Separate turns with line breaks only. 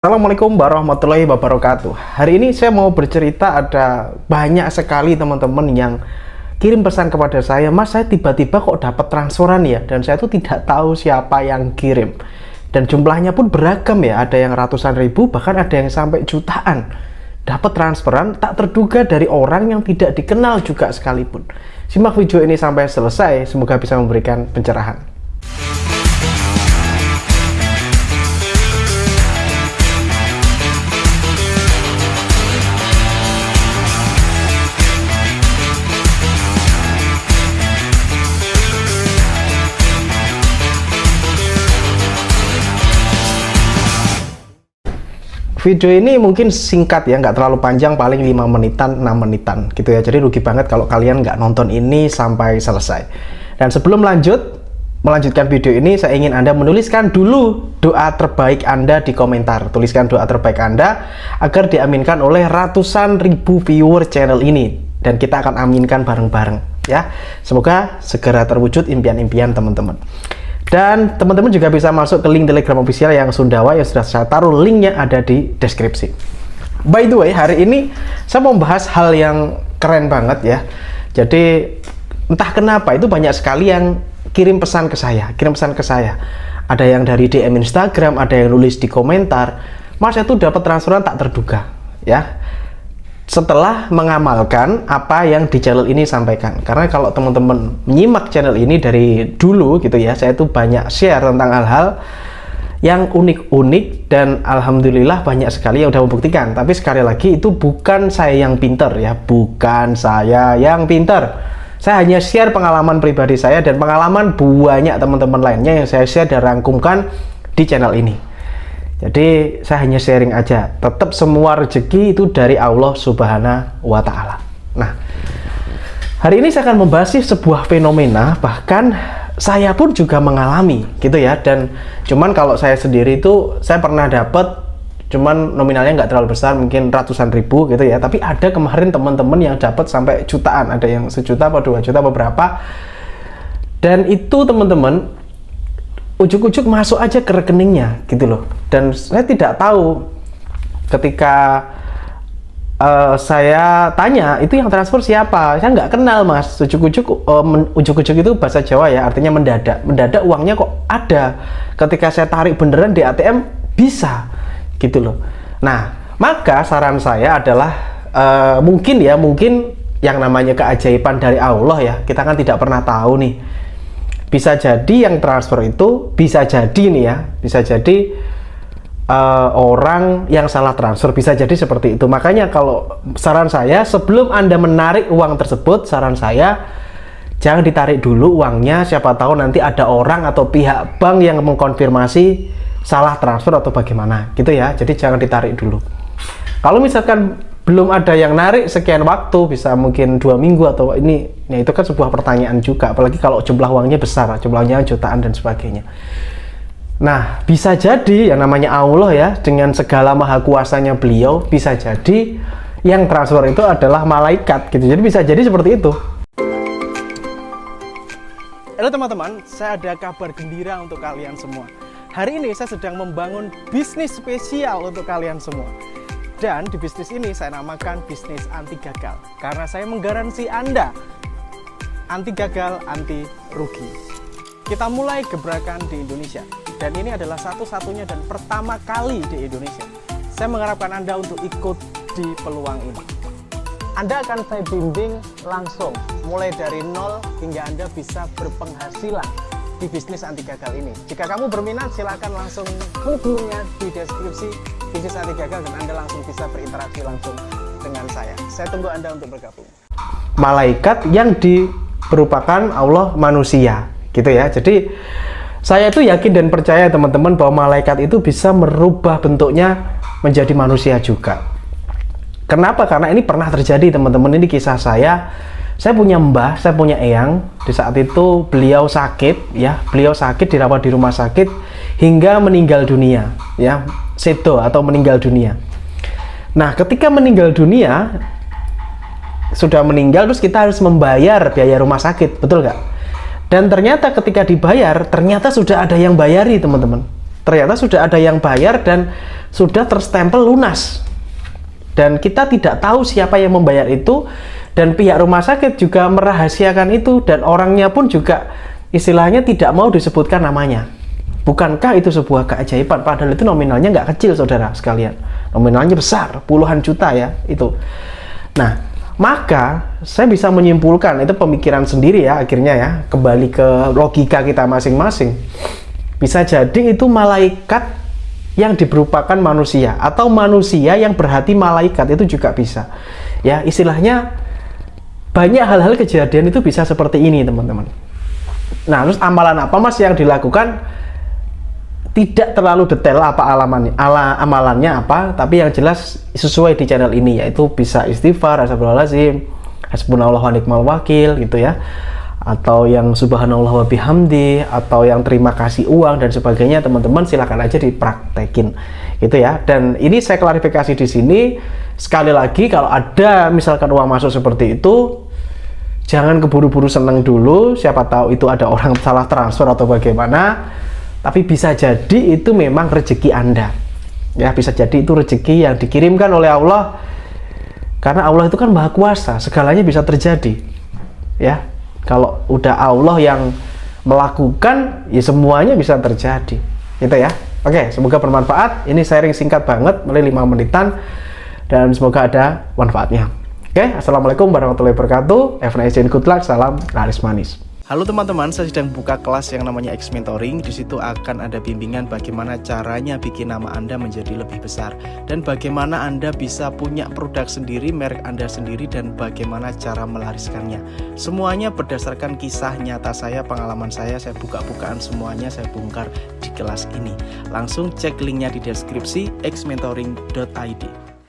Assalamualaikum warahmatullahi wabarakatuh. Hari ini saya mau bercerita, ada banyak sekali teman-teman yang kirim pesan kepada saya, Mas, saya tiba-tiba kok dapat transferan ya, dan saya tuh tidak tahu siapa yang kirim. Dan jumlahnya pun beragam ya, ada yang ratusan ribu, bahkan ada yang sampai jutaan. Dapat transferan tak terduga dari orang yang tidak dikenal juga sekalipun. Simak video ini sampai selesai, semoga bisa memberikan pencerahan. Video ini mungkin singkat ya, nggak terlalu panjang, paling 5 menitan, 6 menitan gitu ya. Jadi rugi banget kalau kalian nggak nonton ini sampai selesai. Dan sebelum melanjutkan video ini, saya ingin Anda menuliskan dulu doa terbaik Anda di komentar. Tuliskan doa terbaik Anda agar diaminkan oleh ratusan ribu viewer channel ini. Dan kita akan aminkan bareng-bareng ya. Semoga segera terwujud impian-impian teman-teman. Dan teman-teman juga bisa masuk ke link Telegram official yang Sundawa yang sudah saya taruh, linknya ada di deskripsi. By the way, hari ini saya mau membahas hal yang keren banget ya. Jadi entah kenapa itu banyak sekali yang kirim pesan ke saya, Ada yang dari DM Instagram, ada yang nulis di komentar, Mas, itu dapat transferan tak terduga ya. Setelah mengamalkan apa yang di channel ini sampaikan. Karena kalau teman-teman menyimak channel ini dari dulu gitu ya, saya tuh banyak share tentang hal-hal yang unik-unik, dan alhamdulillah banyak sekali yang udah membuktikan. Tapi sekali lagi, itu bukan saya yang pinter ya, bukan saya yang pinter. Saya hanya share pengalaman pribadi saya dan pengalaman banyak teman-teman lainnya yang saya share dan rangkumkan di channel ini. Jadi saya hanya sharing aja, tetap semua rezeki itu dari Allah Subhanahu wa Ta'ala. Nah, hari ini saya akan membahas sebuah fenomena, bahkan saya pun juga mengalami gitu ya. Dan cuman kalau saya sendiri itu, saya pernah dapat, cuman nominalnya nggak terlalu besar, mungkin ratusan ribu gitu ya. Tapi ada kemarin teman-teman yang dapat sampai jutaan, ada yang 1 juta atau 2 juta beberapa. Dan itu teman-teman, ujuk-ujuk masuk aja ke rekeningnya gitu loh. Dan saya tidak tahu, ketika saya tanya itu yang transfer siapa, saya nggak kenal, Mas. Ujuk-ujuk itu bahasa Jawa ya, artinya mendadak uangnya kok ada, ketika saya tarik beneran di ATM bisa gitu loh. Nah, maka saran saya adalah mungkin yang namanya keajaiban dari Allah ya, kita kan tidak pernah tahu nih. Bisa jadi yang transfer itu, bisa jadi nih ya, bisa jadi orang yang salah transfer, bisa jadi seperti itu. Makanya kalau saran saya, sebelum Anda menarik uang tersebut, saran saya jangan ditarik dulu uangnya, siapa tahu nanti ada orang atau pihak bank yang mengkonfirmasi salah transfer atau bagaimana gitu ya. Jadi jangan ditarik dulu. Kalau misalkan belum ada yang narik sekian waktu, bisa mungkin 2 minggu atau ini, ya itu kan sebuah pertanyaan juga, apalagi kalau jumlah uangnya besar, jumlahnya jutaan dan sebagainya. Nah, bisa jadi yang namanya Allah ya, dengan segala maha kuasanya beliau, bisa jadi yang transfer itu adalah malaikat gitu. Jadi bisa jadi seperti itu. Halo teman-teman, saya ada kabar gembira untuk kalian semua. Hari ini saya sedang membangun bisnis spesial untuk kalian semua. Dan di bisnis ini saya namakan bisnis anti gagal, karena saya menggaransi Anda anti gagal, anti rugi. Kita mulai gebrakan di Indonesia, dan ini adalah satu-satunya dan pertama kali di Indonesia. Saya mengharapkan Anda untuk ikut di peluang ini. Anda akan saya bimbing langsung, mulai dari nol hingga Anda bisa berpenghasilan di bisnis anti gagal ini. Jika kamu berminat, silakan langsung hubunginya di deskripsi bisnis anti gagal, dan Anda langsung bisa berinteraksi langsung dengan saya. Saya tunggu Anda untuk bergabung. Malaikat yang merupakan Allah manusia gitu ya. Jadi saya itu yakin dan percaya teman-teman bahwa malaikat itu bisa merubah bentuknya menjadi manusia juga. Kenapa? Karena ini pernah terjadi teman-teman. Ini kisah saya. Saya punya mbah, saya punya eyang. Di saat itu beliau sakit ya, beliau sakit, dirawat di rumah sakit hingga meninggal dunia ya, sedo atau meninggal dunia. Nah, ketika meninggal dunia, sudah meninggal, terus kita harus membayar biaya rumah sakit, betul nggak? Dan ternyata ketika dibayar, ternyata sudah ada yang bayari teman-teman. Ternyata sudah ada yang bayar dan sudah terstempel lunas. Dan kita tidak tahu siapa yang membayar itu, dan pihak rumah sakit juga merahasiakan itu, dan orangnya pun juga istilahnya tidak mau disebutkan namanya. Bukankah itu sebuah keajaiban? Padahal itu nominalnya nggak kecil, saudara sekalian. Nominalnya besar, puluhan juta ya itu. Nah, maka saya bisa menyimpulkan, itu pemikiran sendiri ya akhirnya ya, kembali ke logika kita masing-masing. Bisa jadi itu malaikat yang diberupakan manusia, atau manusia yang berhati malaikat, itu juga bisa. Ya, istilahnya banyak hal-hal kejadian itu bisa seperti ini, teman-teman. Nah, terus amalan apa Mas yang dilakukan? Tidak terlalu detail apa amalannya apa, tapi yang jelas sesuai di channel ini, yaitu bisa istighfar, astagfirullahaladzim, hasbunallahu wa ni'mal wakil gitu ya, atau yang subhanallah wa bihamdi, atau yang terima kasih uang dan sebagainya. Teman-teman silakan aja dipraktekin gitu ya. Dan ini saya klarifikasi di sini sekali lagi, kalau ada misalkan uang masuk seperti itu, jangan keburu-buru seneng dulu, siapa tahu itu ada orang salah transfer atau bagaimana. Tapi bisa jadi itu memang rezeki Anda ya, bisa jadi itu rezeki yang dikirimkan oleh Allah, karena Allah itu kan maha kuasa, segalanya bisa terjadi ya. Kalau udah Allah yang melakukan, ya semuanya bisa terjadi gitu ya. Oke, semoga bermanfaat. Ini sharing singkat banget, mulai 5 menitan, dan semoga ada manfaatnya. Oke, assalamualaikum warahmatullahi wabarakatuh. Have a nice day, good luck, salam laris manis. Halo teman-teman, saya sedang buka kelas yang namanya X Mentoring. Di situ akan ada bimbingan bagaimana caranya bikin nama Anda menjadi lebih besar, dan bagaimana Anda bisa punya produk sendiri, merek Anda sendiri, dan bagaimana cara melariskannya. Semuanya berdasarkan kisah nyata saya, pengalaman saya buka-bukaan semuanya saya bongkar di kelas ini. Langsung cek linknya di deskripsi xmentoring.id.